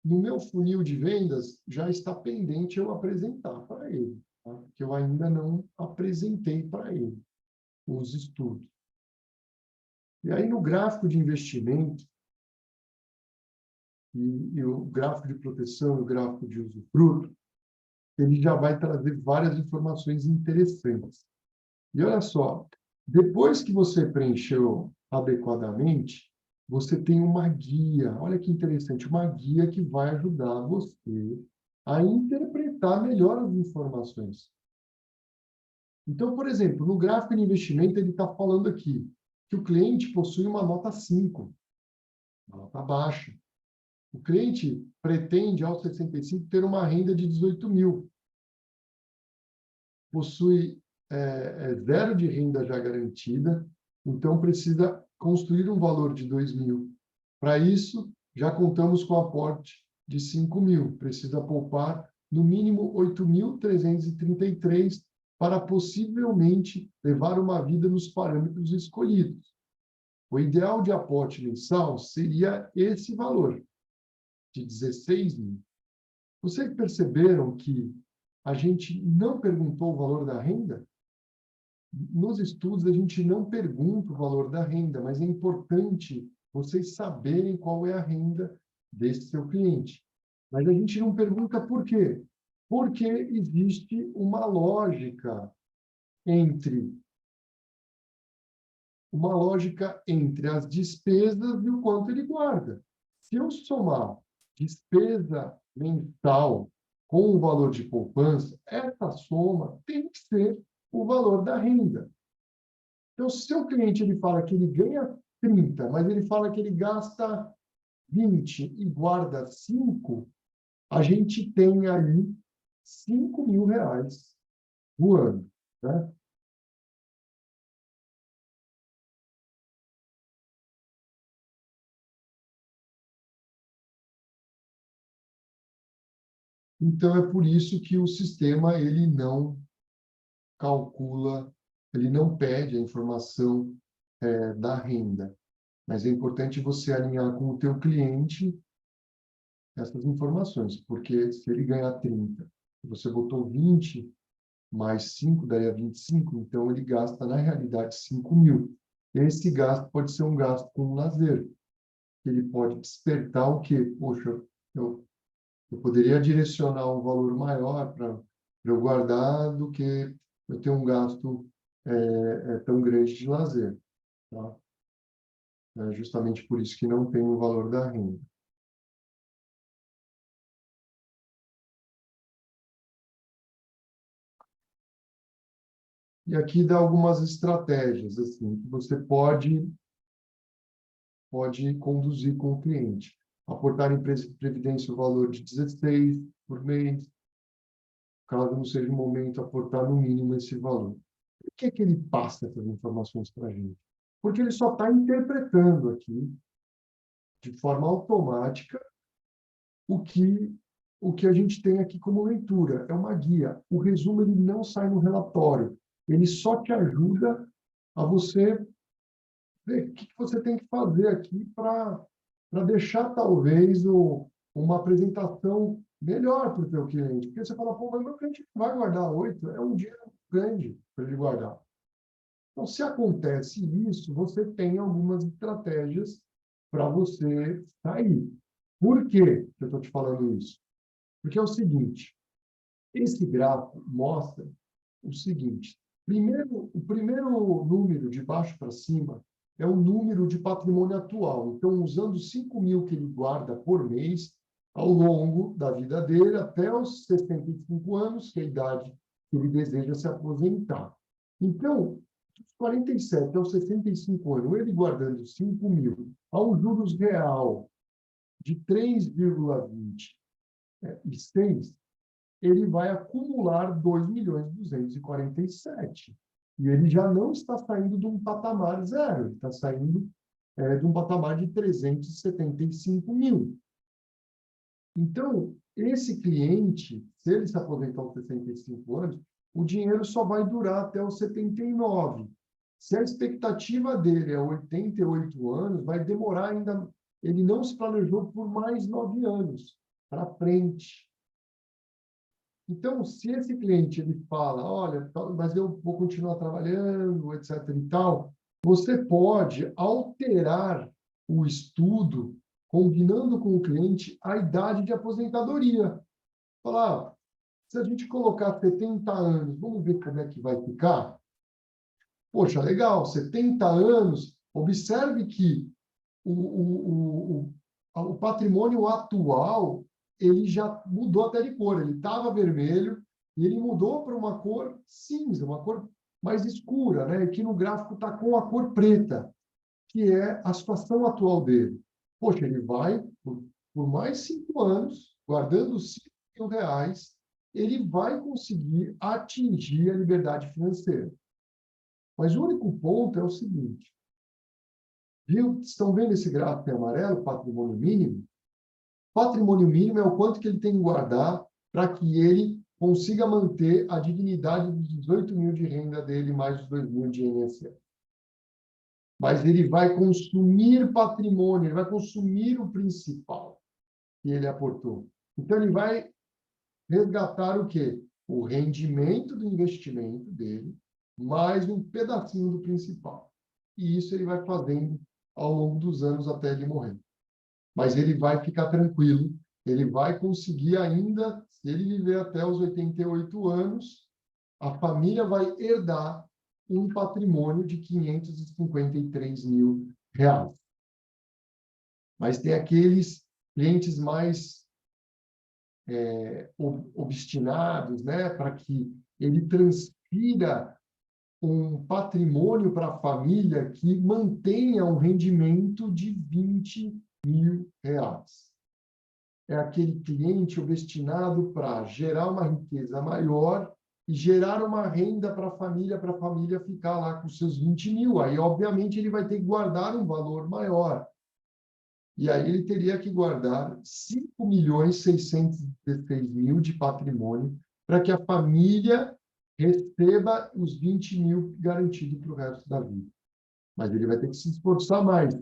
no meu funil de vendas já está pendente eu apresentar para ele, tá? Porque eu ainda não apresentei para ele os estudos. E aí, no gráfico de investimento, e o gráfico de proteção e o gráfico de usufruto, ele já vai trazer várias informações interessantes. E olha só, depois que você preencheu adequadamente, você tem uma guia. Olha que interessante, uma guia que vai ajudar você a interpretar melhor as informações. Então, por exemplo, no gráfico de investimento, ele está falando aqui que o cliente possui uma nota 5, uma nota baixa. O cliente pretende, aos 65, ter uma renda de 18 mil. Possui zero de renda já garantida, então precisa construir um valor de 2 mil. Para isso, já contamos com aporte de 5 mil. Precisa poupar, no mínimo, 8.333 para possivelmente levar uma vida nos parâmetros escolhidos. O ideal de aporte mensal seria esse valor, de 16 mil. Vocês perceberam que a gente não perguntou o valor da renda? Nos estudos, a gente não pergunta o valor da renda, mas é importante vocês saberem qual é a renda desse seu cliente. Mas a gente não pergunta por quê? Porque existe uma lógica entre as despesas e o quanto ele guarda. Se eu somar despesa mensal com o valor de poupança, essa soma tem que ser o valor da renda. Então, se o seu cliente ele fala que ele ganha 30, mas ele fala que ele gasta 20 e guarda 5, a gente tem aí 5 mil reais no ano, né? Então, é por isso que o sistema ele não calcula, ele não pede a informação da renda. Mas é importante você alinhar com o teu cliente essas informações, porque se ele ganhar 30, você botou 20, mais 5 daria 25, então ele gasta, na realidade, 5 mil. Esse gasto pode ser um gasto com lazer. Ele pode despertar o quê? Poxa, eu poderia direcionar um valor maior para eu guardar do que eu ter um gasto tão grande de lazer. Tá? É justamente por isso que não tem o valor da renda. E aqui dá algumas estratégias assim, que você pode conduzir com o cliente. Aportar em previdência o valor de 16 por mês, caso não seja o momento, aportar no mínimo esse valor. Por que ele passa essas informações para a gente? Porque ele só está interpretando aqui de forma automática o que a gente tem aqui como leitura. É uma guia. O resumo ele não sai no relatório. Ele só te ajuda a você ver o que você tem que fazer aqui para deixar, talvez, uma apresentação melhor para o teu cliente. Porque você fala, pô, mas meu cliente não vai guardar 8, é um dia grande para ele guardar. Então, se acontece isso, você tem algumas estratégias para você sair. Por que eu estou te falando isso? Porque é o seguinte, esse gráfico mostra o seguinte. O primeiro número, de baixo para cima, é o número de patrimônio atual. Então, usando 5.000 que ele guarda por mês, ao longo da vida dele, até os 65 anos, que é a idade que ele deseja se aposentar. Então, dos 47 aos 65 anos, ele guardando 5.000, ao juros real de 3,20 e 6, ele vai acumular 2.247.000. E ele já não está saindo de um patamar zero, ele está saindo de um patamar de 375.000. Então, esse cliente, se ele se aposentar aos 65 anos, o dinheiro só vai durar até os 79. Se a expectativa dele é 88 anos, vai demorar ainda. Ele não se planejou por mais 9 anos para frente. Então, se esse cliente ele fala, olha, mas eu vou continuar trabalhando, etc. e tal, você pode alterar o estudo, combinando com o cliente a idade de aposentadoria. Falar, se a gente colocar 70 anos, vamos ver como é que vai ficar? Poxa, legal, 70 anos, observe que o patrimônio atual ele já mudou até de cor. Ele estava vermelho e ele mudou para uma cor cinza, uma cor mais escura, né? Aqui no gráfico está com a cor preta, que é a situação atual dele. Poxa, ele vai, por mais 5 anos, guardando R$ 5.000, ele vai conseguir atingir a liberdade financeira. Mas o único ponto é o seguinte, viu? Estão vendo esse gráfico em amarelo, patrimônio mínimo? Patrimônio mínimo é o quanto que ele tem que guardar para que ele consiga manter a dignidade dos 18.000 de renda dele, mais os 2.000 de INSS. Mas ele vai consumir patrimônio, ele vai consumir o principal que ele aportou. Então, ele vai resgatar o quê? O rendimento do investimento dele, mais um pedacinho do principal. E isso ele vai fazendo ao longo dos anos até ele morrer. Mas ele vai ficar tranquilo, ele vai conseguir ainda, se ele viver até os 88 anos, a família vai herdar um patrimônio de R$ 553.000. Mas tem aqueles clientes mais obstinados, né, para que ele transfira um patrimônio para a família que mantenha um rendimento de R$ 20.000. É aquele cliente obstinado para gerar uma riqueza maior e gerar uma renda para a família ficar lá com seus 20.000. Aí, obviamente, ele vai ter que guardar um valor maior. E aí ele teria que guardar 5.616.000 de patrimônio para que a família receba os 20.000 garantidos para o resto da vida. Mas ele vai ter que se esforçar mais.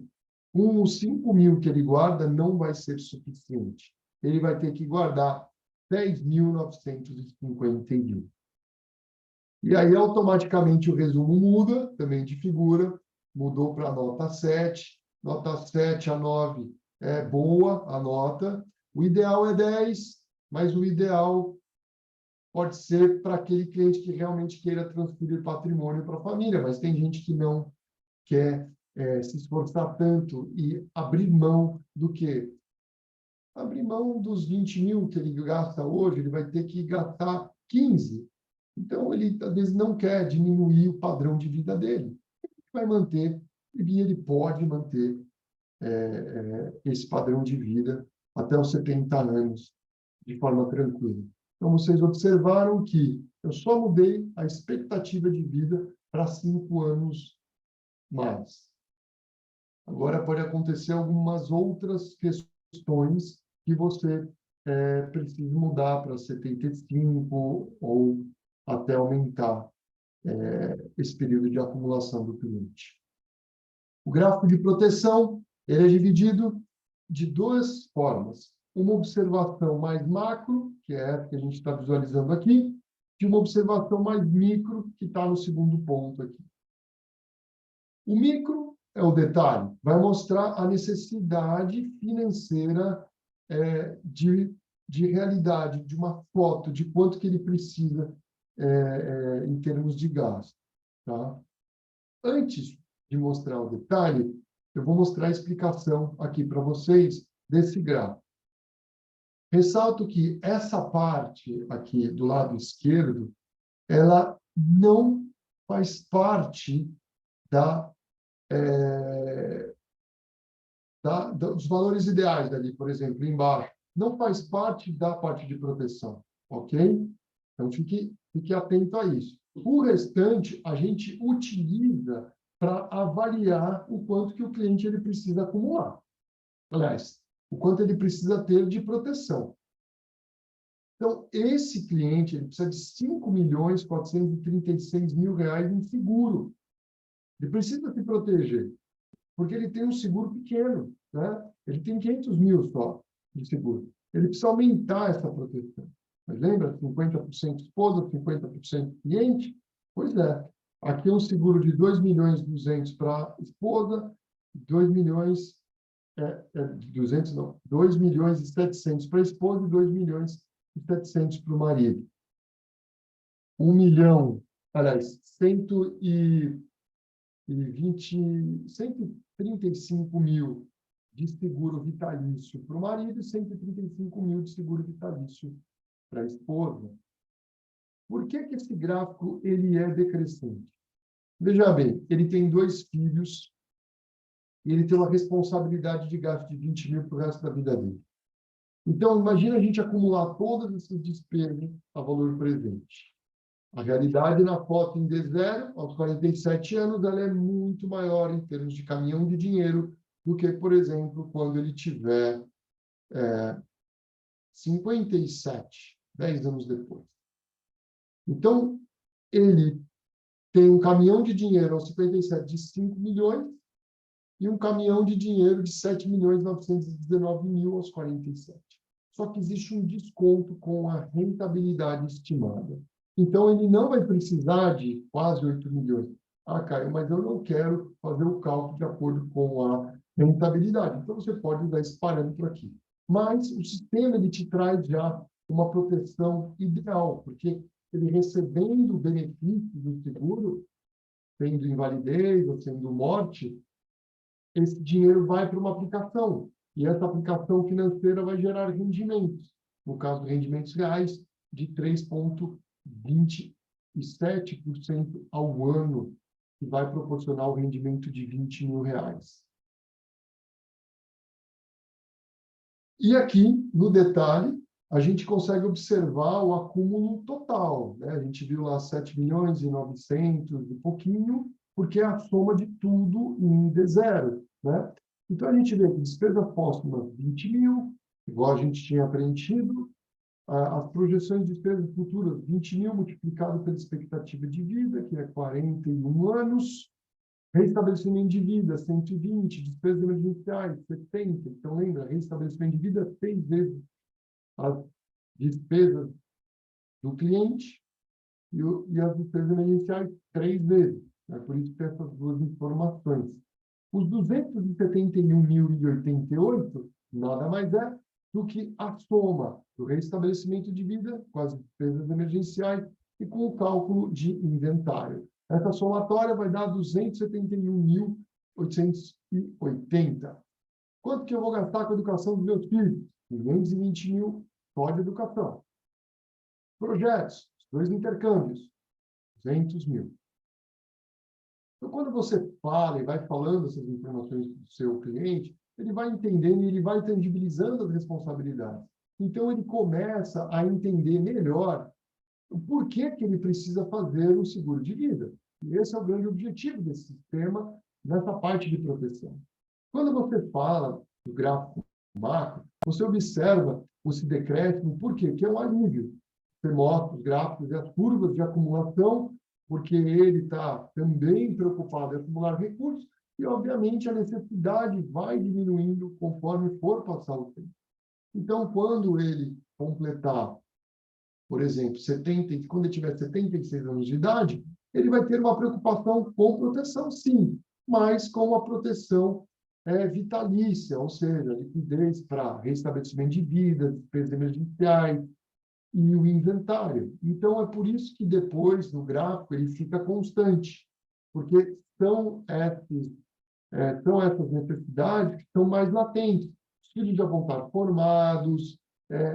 Com os 5.000 que ele guarda, não vai ser suficiente. Ele vai ter que guardar 10.951. E aí, automaticamente, o resumo muda, também de figura, mudou para a nota 7. Nota 7 a 9 é boa a nota. O ideal é 10, mas o ideal pode ser para aquele cliente que realmente queira transferir patrimônio para a família, mas tem gente que não quer se esforçar tanto e abrir mão do quê? Abrir mão dos 20.000 que ele gasta hoje, ele vai ter que gastar 15. Então, ele, às vezes, não quer diminuir o padrão de vida dele. Ele vai manter, e ele pode manter esse padrão de vida até os 70 anos, de forma tranquila. Então, vocês observaram que eu só mudei a expectativa de vida para 5 anos mais. Agora, pode acontecer algumas outras questões que você precisa mudar para 75 ou até aumentar esse período de acumulação do cliente. O gráfico de proteção ele é dividido de duas formas. Uma observação mais macro, que é essa que a gente está visualizando aqui, e uma observação mais micro, que está no segundo ponto aqui. O micro é o detalhe, vai mostrar a necessidade financeira de realidade, de uma foto, de quanto que ele precisa em termos de gasto. Tá? Antes de mostrar o detalhe, eu vou mostrar a explicação aqui para vocês desse gráfico. Ressalto que essa parte aqui do lado esquerdo, ela não faz parte dos valores ideais ali, por exemplo, embaixo. Não faz parte da parte de proteção, ok? Então, fique atento a isso. O restante, a gente utiliza para avaliar o quanto que o cliente ele precisa acumular. Aliás, o quanto ele precisa ter de proteção. Então, esse cliente ele precisa de R$ 5.436.000 em seguro. Ele precisa se proteger, porque ele tem um seguro pequeno, né? Ele tem 500 mil só de seguro. Ele precisa aumentar essa proteção. Mas lembra? 50% esposa, 50% cliente? Pois é. Aqui é um seguro de 2.200.000 para a esposa, 2.700.000 para a esposa e 2.700.000 para o marido. 1 milhão, aliás, 135 mil de seguro vitalício para o marido e 135 mil de seguro vitalício para a esposa. Por que esse gráfico ele é decrescente? Veja bem, ele tem 2 filhos e ele tem uma responsabilidade de gasto de 20 mil para o resto da vida dele. Então, imagina a gente acumular todas essas despesas a valor presente. A realidade na foto em D0, aos 47 anos, ela é muito maior em termos de caminhão de dinheiro do que, por exemplo, quando ele tiver 57, 10 anos depois. Então, ele tem um caminhão de dinheiro aos 57 de 5 milhões e um caminhão de dinheiro de 7.919.000 aos 47. Só que existe um desconto com a rentabilidade estimada. Então, ele não vai precisar de quase 8 milhões. Ah, Caio, mas eu não quero fazer o cálculo de acordo com a rentabilidade. Então, você pode usar esse parâmetro aqui. Mas o sistema ele te traz já uma proteção ideal, porque ele recebendo o benefício do seguro, sendo invalidez ou sendo morte, esse dinheiro vai para uma aplicação. E essa aplicação financeira vai gerar rendimentos. No caso, rendimentos reais de 3,27% ao ano, que vai proporcionar o rendimento de R$ 20.000. E aqui, no detalhe, a gente consegue observar o acúmulo total, né? A gente viu lá 7.900.000 e pouquinho, porque é a soma de tudo em D0, né? Então, a gente vê que despesa póstuma, 20 mil, igual a gente tinha preenchido. As projeções de despesas futuras, 20 mil multiplicado pela expectativa de vida, que é 41 anos. Reestabelecimento de vida, 120. Despesas emergenciais, 70. Então, lembra, reestabelecimento de vida, 6 vezes as despesas do cliente e as despesas emergenciais, 3 vezes. É por isso que tem essas duas informações. Os 271.088 nada mais é do que a soma do reestabelecimento de vida com as despesas emergenciais e com o cálculo de inventário. Essa somatória vai dar 271.880. Quanto que eu vou gastar com a educação dos meus filhos? 220 mil só de educação. Projetos, 2 intercâmbios, 200 mil. Então, quando você fala e vai falando essas informações do seu cliente, ele vai entendendo e ele vai tangibilizando as responsabilidades. Então, ele começa a entender melhor o porquê que ele precisa fazer um seguro de vida. E esse é o grande objetivo desse sistema, nessa parte de proteção. Quando você fala do gráfico macro, você observa esse decréscimo, por quê? Que é um alívio. Você mostra os gráficos e as curvas de acumulação, porque ele está também preocupado em acumular recursos, e, obviamente, a necessidade vai diminuindo conforme for passar o tempo. Então, quando ele completar, por exemplo, 70, quando ele tiver 76 anos de idade, ele vai ter uma preocupação com proteção, sim, mas com uma proteção vitalícia, ou seja, liquidez para restabelecimento de vida, despesas emergenciais e o inventário. Então, é por isso que depois, no gráfico, ele fica constante, porque são essas necessidades que estão mais latentes. Os filhos já vão estar formados,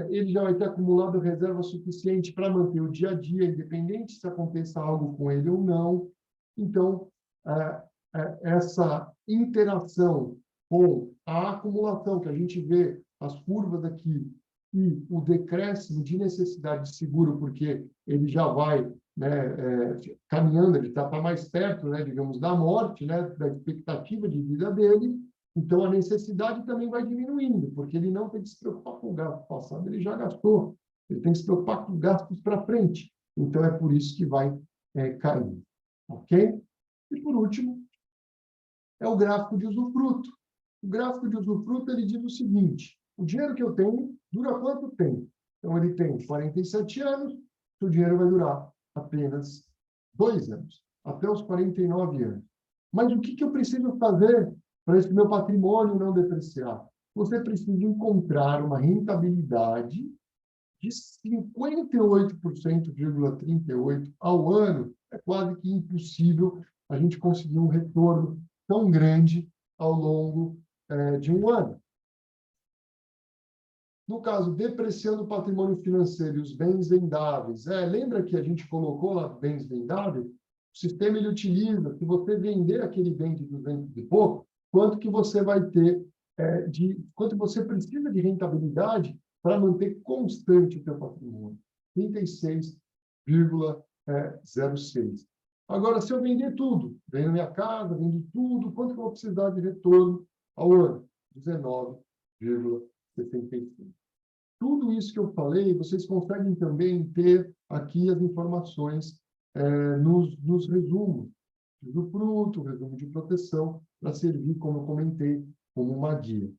ele já vai ter acumulado reserva suficiente para manter o dia a dia, independente se aconteça algo com ele ou não. Então, essa interação com a acumulação, que a gente vê as curvas aqui, e o decréscimo de necessidade de seguro, porque ele já vai, né, caminhando, ele está mais perto, né, digamos, da morte, né, da expectativa de vida dele, então a necessidade também vai diminuindo, porque ele não tem que se preocupar com o gasto passado, ele já gastou, ele tem que se preocupar com gastos para frente, então é por isso que vai caindo, ok? E por último, é o gráfico de usufruto. O gráfico de usufruto ele diz o seguinte: o dinheiro que eu tenho dura quanto tempo? Então, ele tem 47 anos, o dinheiro vai durar apenas 2 anos, até os 49 anos. Mas o que eu preciso fazer para esse meu patrimônio não depreciar? Você precisa encontrar uma rentabilidade de 58,38% ao ano. É quase que impossível a gente conseguir um retorno tão grande ao longo de um ano. No caso, depreciando o patrimônio financeiro e os bens vendáveis, lembra que a gente colocou lá bens vendáveis? O sistema ele utiliza, se você vender aquele bem de 200 e pouco, quanto que você vai ter, quanto você precisa de rentabilidade para manter constante o seu patrimônio? 36,06. Agora, se eu vender tudo, vendo minha casa, vendo tudo, quanto que eu vou precisar de retorno ao ano? 19,65. Tudo isso que eu falei, vocês conseguem também ter aqui as informações nos resumos, usufruto, resumo de proteção, para servir, como eu comentei, como uma guia.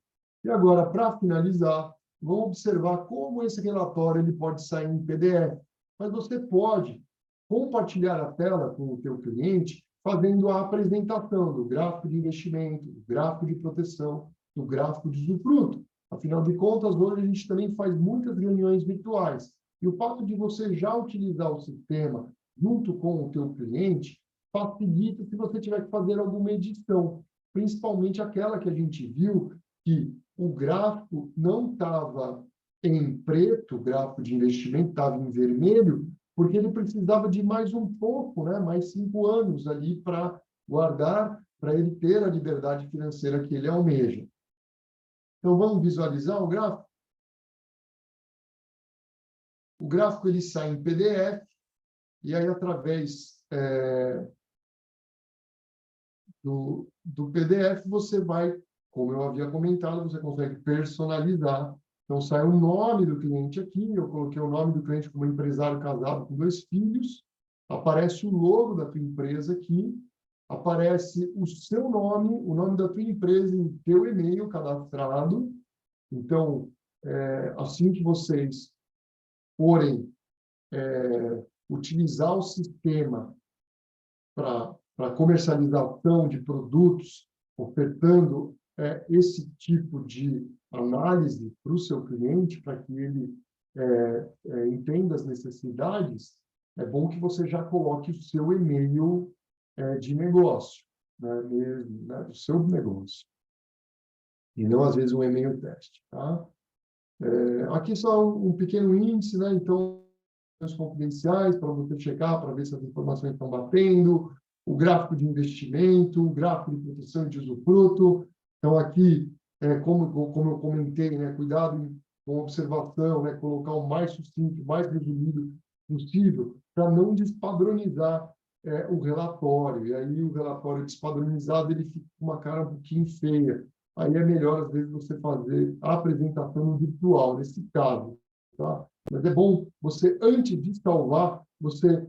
E agora, para finalizar, vamos observar como esse relatório ele pode sair em PDF. Mas você pode compartilhar a tela com o teu cliente, fazendo a apresentação do gráfico de investimento, do gráfico de proteção, do gráfico de usufruto. Afinal de contas, hoje a gente também faz muitas reuniões virtuais. E o fato de você já utilizar o sistema junto com o teu cliente facilita se você tiver que fazer alguma edição, principalmente aquela que a gente viu que o gráfico não estava em preto, o gráfico de investimento estava em vermelho, porque ele precisava de mais um pouco, né, mais 5 anos ali para guardar, para ele ter a liberdade financeira que ele almeja. Então, vamos visualizar o gráfico? O gráfico ele sai em PDF, e aí, através do PDF, você vai, como eu havia comentado, você consegue personalizar. Então, sai o nome do cliente aqui, eu coloquei o nome do cliente como empresário casado com 2 filhos, aparece o logo da tua empresa aqui, aparece o seu nome, o nome da tua empresa em teu e-mail cadastrado. Então, assim que vocês forem utilizar o sistema para comercialização de produtos, ofertando esse tipo de análise para o seu cliente, para que ele entenda as necessidades, é bom que você já coloque o seu e-mail de negócio, né, mesmo, né, do seu negócio. E não, às vezes, um e-mail teste. Tá? Aqui só um pequeno índice, né? Então, os confidenciais para você checar, para ver se as informações estão batendo, o gráfico de investimento, o gráfico de proteção de usufruto. Então, aqui, como eu comentei, né, cuidado com a observação, né, colocar o mais sucinto, o mais resumido possível, para não despadronizar o relatório. E aí, o relatório despadronizado ele fica com uma cara um pouquinho feia. aí é melhor, às vezes, você fazer a apresentação no virtual, nesse caso. Tá? Mas é bom você, antes de salvar, você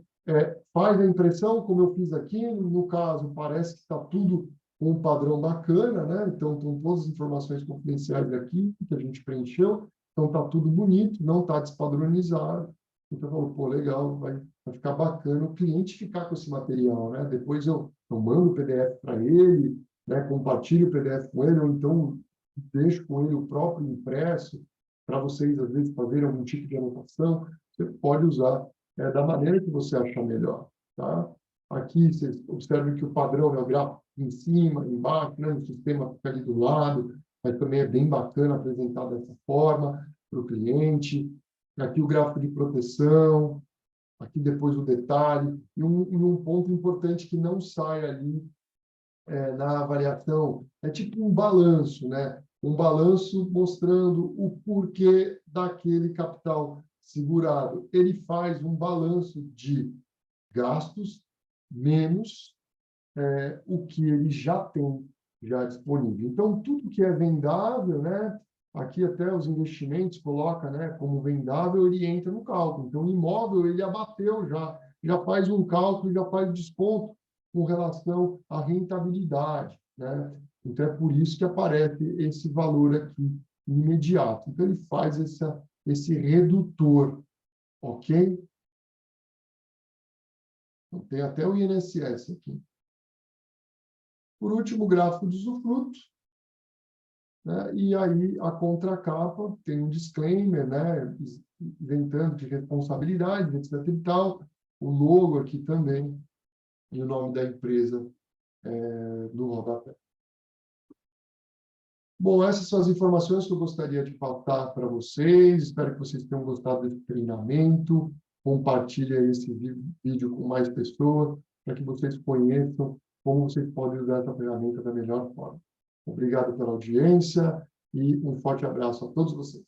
faz a impressão, como eu fiz aqui, no caso, parece que está tudo com um padrão bacana, né? Então, estão todas as informações confidenciais aqui que a gente preencheu, então está tudo bonito, não está despadronizado. Então, falou, pô, legal, vai ficar bacana o cliente ficar com esse material, né? Depois eu mando o PDF para ele, né? Compartilho o PDF com ele, ou então deixo com ele o próprio impresso, para vocês, às vezes, fazerem algum tipo de anotação. Você pode usar da maneira que você achar melhor, tá? Aqui, vocês observam que o padrão é o gráfico em cima, embaixo, né? O sistema fica ali do lado, mas também é bem bacana apresentar dessa forma para o cliente. Aqui o gráfico de proteção, aqui depois o detalhe, e um ponto importante que não sai ali na avaliação, é tipo um balanço, né? Um balanço mostrando o porquê daquele capital segurado. Ele faz um balanço de gastos menos o que ele já tem já disponível. Então, tudo que é vendável, né? Aqui até os investimentos coloca, né, como vendável, ele entra no cálculo. Então, o imóvel, ele abateu já faz um cálculo, já faz desconto com relação à rentabilidade, né? Então, é por isso que aparece esse valor aqui imediato. Então, ele faz esse redutor, ok? Então, tem até o INSS aqui. Por último, o gráfico de usufruto, né? E aí a contracapa tem um disclaimer, né? Isentando de responsabilidade, etc. e tal. O logo aqui também e o nome da empresa no rodapé. Bom, essas são as informações que eu gostaria de passar para vocês. Espero que vocês tenham gostado desse treinamento. Compartilhe esse vídeo com mais pessoas, para que vocês conheçam como vocês podem usar essa ferramenta da melhor forma. Obrigado pela audiência e um forte abraço a todos vocês.